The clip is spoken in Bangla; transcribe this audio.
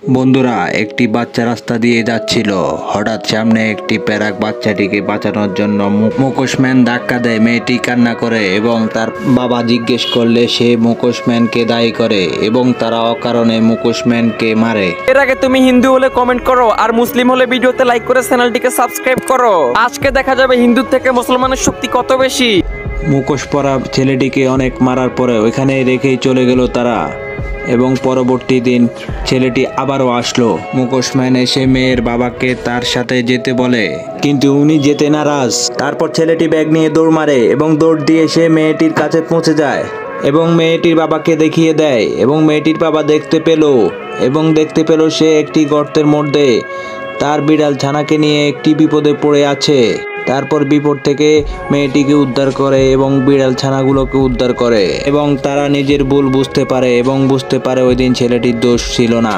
বন্ধুরা, একটি বাচ্চা রাস্তা দিয়ে যাচ্ছিল। হঠাৎ সামনে একটি প্যারাক বাচ্চাটিকে বাঁচানোর জন্য মুখোশম্যান ধাক্কা দেয়। মেয়েটি কান্না করে এবং তার বাবা জিজ্ঞেস করলে সে মুখোশম্যানকে দায়ী করে এবং তারা অকারণে মুখোশম্যানকে মারে। এর আগে তুমি হিন্দু হলে কমেন্ট করো আর মুসলিম হলে ভিডিওতে লাইক করে চ্যানেলটিকে সাবস্ক্রাইব করো। আজকে দেখা যাবে হিন্দু থেকে মুসলমানের শক্তি কত বেশি। মুখোশ পরা ছেলেটিকে অনেক মারার পরে ওইখানে রেখেই চলে গেল তারা এবং পরবর্তী দিন ছেলেটি আবারও আসলো। মুখোশম্যান এসে মেয়ের বাবাকে তার সাথে যেতে বলে, কিন্তু উনি যেতে নারাজ। তারপর ছেলেটি ব্যাগ নিয়ে দৌড় মারে এবং দৌড় দিয়ে সে মেয়েটির কাছে পৌঁছে যায় এবং মেয়েটির বাবাকে দেখিয়ে দেয় এবং মেয়েটির বাবা দেখতে পেল সে একটি গর্তের মধ্যে তার বিড়াল ছানাকে নিয়ে একটি বিপদে পড়ে আছে। তারপর বিপদ থেকে মেয়েটিকে উদ্ধার করে এবং বিড়াল ছানাগুলোকে উদ্ধার করে এবং তারা নিজের ভুল বুঝতে পারে এবং বুঝতে পারে ওই দিন ছেলেটির দোষ ছিল না।